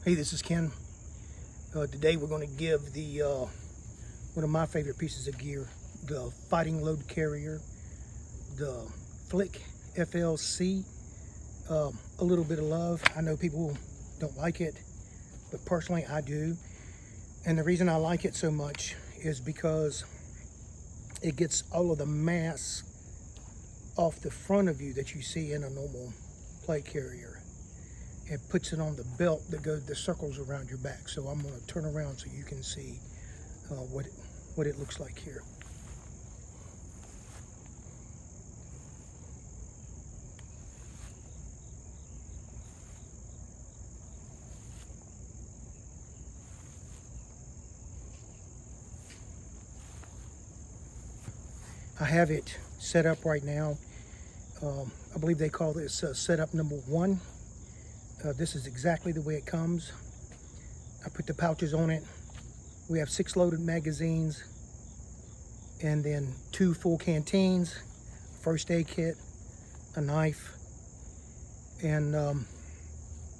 Hey, this is Ken. Today we're going to give the one of my favorite pieces of gear, the fighting load carrier, the Flick FLC, a little bit of love. I know people don't like it, but personally I do. And the reason I like it so much is because it gets all of the mass off the front of you that you see in a normal plate carrier. It puts it on the belt that circles around your back. So I'm going to turn around so you can see what it looks like here. I have it set up right now. I believe they call this setup number 1. This is exactly the way it comes. I put the pouches on it. We have 6 loaded magazines and then 2 full canteens, first aid kit, a knife, and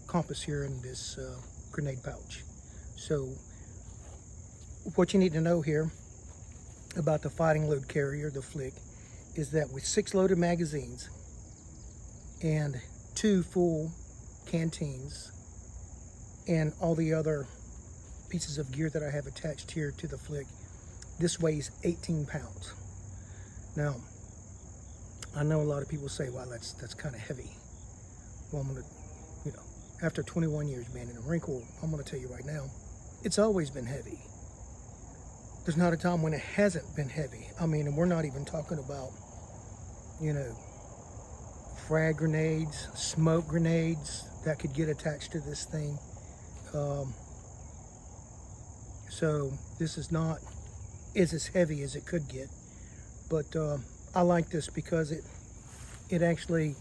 compass here in this grenade pouch. So what you need to know here about the fighting load carrier, the Flick, is that with 6 loaded magazines and 2 full canteens and all the other pieces of gear that I have attached here to the Flick, this weighs 18 pounds. Now, I know a lot of people say, wow, that's kind of heavy. Well, I'm gonna, after 21 years being in the Marine Corps, I'm gonna tell you right now, it's always been heavy. There's not a time when it hasn't been heavy. I mean, and we're not even talking about, frag grenades, smoke grenades that could get attached to this thing. So this is not as heavy as it could get, but I like this because it actually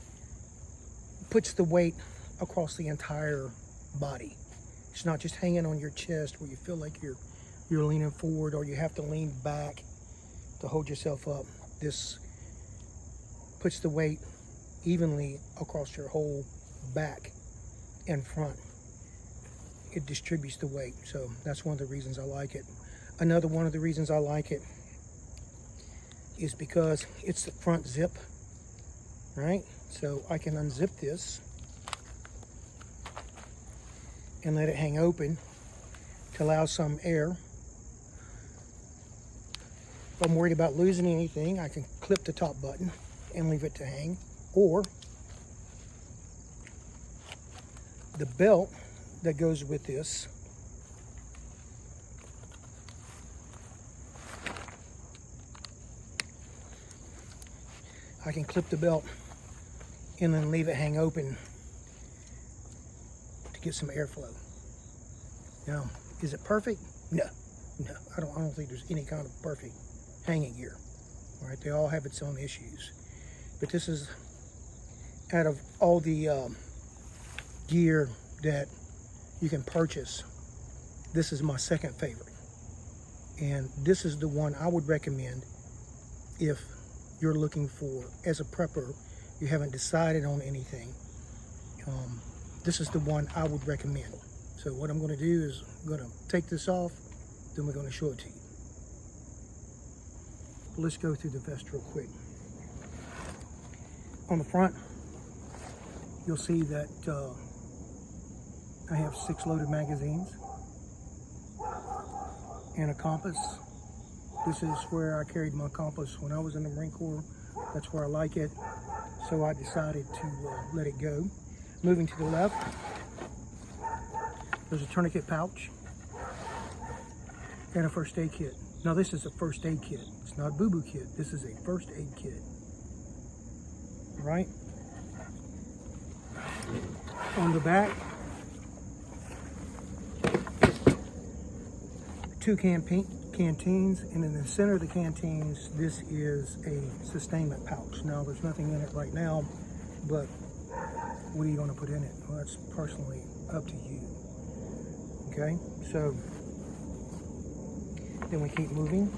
puts the weight across the entire body. It's not just hanging on your chest where you feel like you're leaning forward or you have to lean back to hold yourself up. This puts the weight evenly across your whole back and front. It distributes the weight, so that's one of the reasons I like it. Another one of the reasons I like it is because it's the front zip, right? So I can unzip this and let it hang open to allow some air. If I'm worried about losing anything, I can clip the top button and leave it to hang, or the belt that goes with this I can clip the belt and then leave it hang open to get some airflow. Now, is it perfect? No. I don't think there's any kind of perfect hanging gear. All right, they all have its own issues. But this is, out of all the gear that you can purchase, this is my second favorite. And this is the one I would recommend if you're looking for, as a prepper, you haven't decided on anything. This is the one I would recommend. So what I'm going to do is I'm going to take this off, then we're going to show it to you. Let's go through the vest real quick. On the front, you'll see that I have 6 loaded magazines and a compass. This is where I carried my compass when I was in the Marine Corps. That's where I like it. So I decided to let it go. Moving to the left, there's a tourniquet pouch and a first aid kit. Now this is a first aid kit. It's not a boo-boo kit. This is a first aid kit. All right? On the back, 2 canteens, and in the center of the canteens, this is a sustainment pouch. Now, there's nothing in it right now, but what are you going to put in it? Well, that's personally up to you. Okay, so then we keep moving.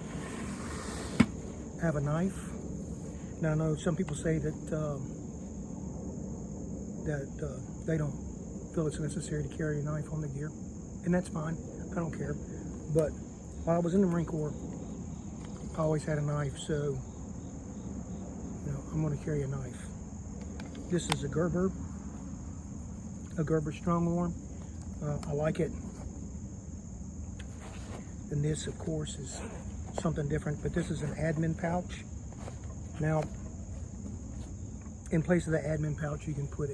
I have a knife. Now, I know some people say that they don't feel it's necessary to carry a knife on the gear, and that's fine. I don't care. But while I was in the Marine Corps, I always had a knife, so I'm going to carry a knife. This is a Gerber strong arm. I like it. And this, of course, is something different, but this is an admin pouch. Now, in place of the admin pouch, you can put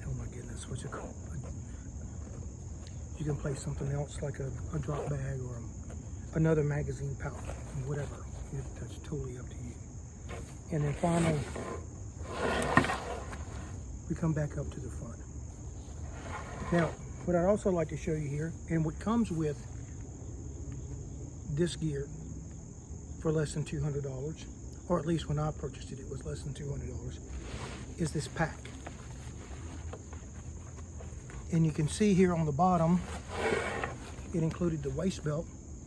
oh my goodness, what's it called? You can place something else like a drop bag or another magazine pouch, whatever. That's totally up to you. And then finally, we come back up to the front. Now, what I'd also like to show you here, and what comes with this gear for less than $200, or at least when I purchased it, it was less than $200, is this pack. And you can see here on the bottom, it included the waist belt.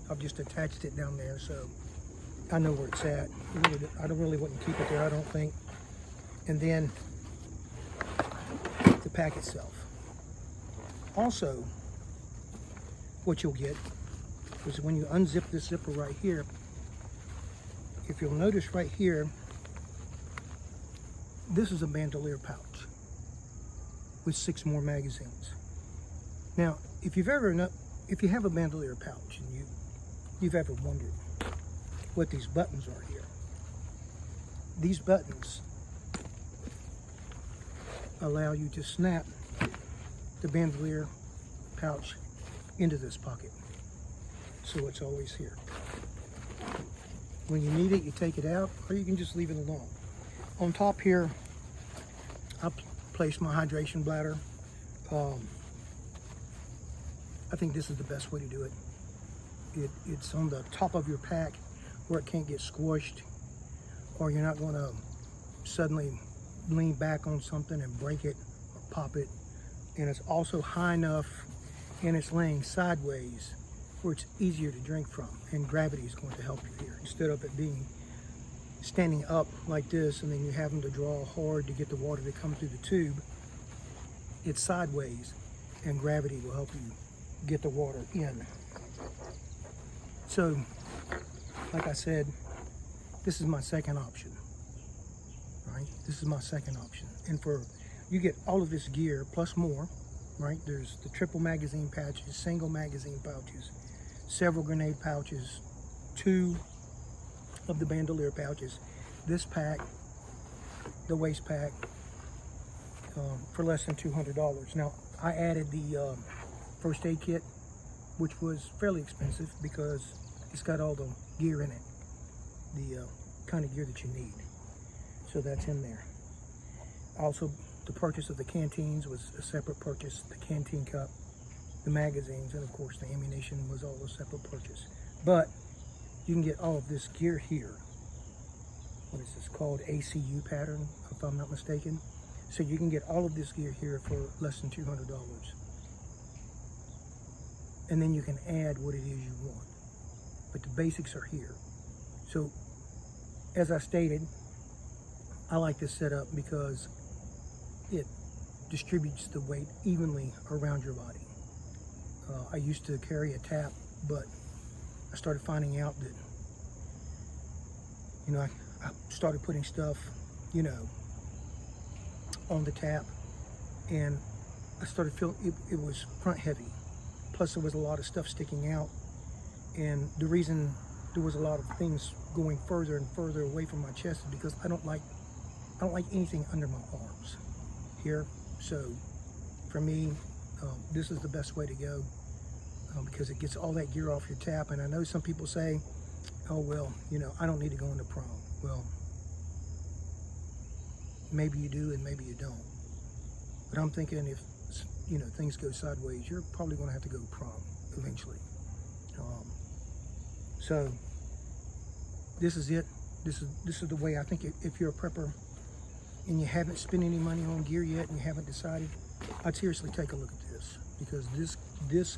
I've just attached it down there, so I know where it's at. I really wouldn't keep it there, I don't think. And then the pack itself. Also, what you'll get is when you unzip this zipper right here, if you'll notice right here, this is a bandolier pouch with 6 more magazines. Now, if you have a bandolier pouch and you've ever wondered what these buttons are here, these buttons allow you to snap the bandolier pouch into this pocket, so it's always here. When you need it, you take it out, or you can just leave it alone. On top here, I placed my hydration bladder. I think this is the best way to do it. It's on the top of your pack where it can't get squished, or you're not going to suddenly lean back on something and break it or pop it. And it's also high enough, and it's laying sideways where it's easier to drink from, and gravity is going to help you here. Instead of it being standing up like this and then you having to draw hard to get the water to come through the tube, it's sideways, and gravity will help you get the water in. So, like I said, this is my second option, right? This is my second option. And you get all of this gear plus more, right? There's the triple magazine pouches, single magazine pouches, several grenade pouches, 2 of the bandolier pouches, this pack, the waist pack, for less than $200. Now, I added the first aid kit, which was fairly expensive because it's got all the gear in it, the kind of gear that you need. So that's in there. Also, the purchase of the canteens was a separate purchase. The canteen cup, the magazines, and of course the ammunition was all a separate purchase. But you can get all of this gear here. What is this called? ACU pattern, if I'm not mistaken. So you can get all of this gear here for less than $200. And then you can add what it is you want. But the basics are here. So, as I stated, I like this setup because it distributes the weight evenly around your body. I used to carry a tap, but I started finding out that, I started putting stuff, on the tap, and I started feeling it was front heavy. Plus there was a lot of stuff sticking out, and the reason there was a lot of things going further and further away from my chest is because I don't like anything under my arms here. So for me, this is the best way to go, because it gets all that gear off your tap. And I know some people say, oh well, I don't need to go into prom. Well, maybe you do and maybe you don't, but I'm thinking if things go sideways, you're probably going to have to go prom eventually. So this is it. This is the way I think if you're a prepper and you haven't spent any money on gear yet and you haven't decided, I'd seriously take a look at this, because this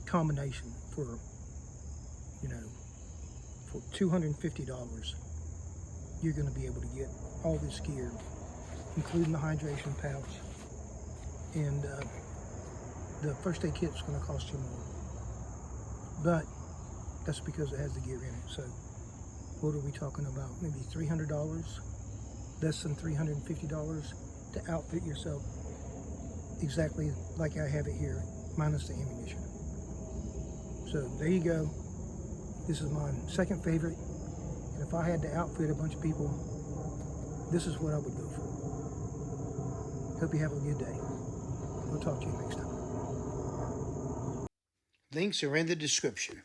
combination for $250, you're going to be able to get all this gear including the hydration pouch. And the first aid kit's going to cost you more. But that's because it has the gear in it. So what are we talking about? Maybe $300, less than $350 to outfit yourself exactly like I have it here, minus the ammunition. So there you go. This is my second favorite. And if I had to outfit a bunch of people, this is what I would go for. Hope you have a good day. We'll talk to you next time. Links are in the description.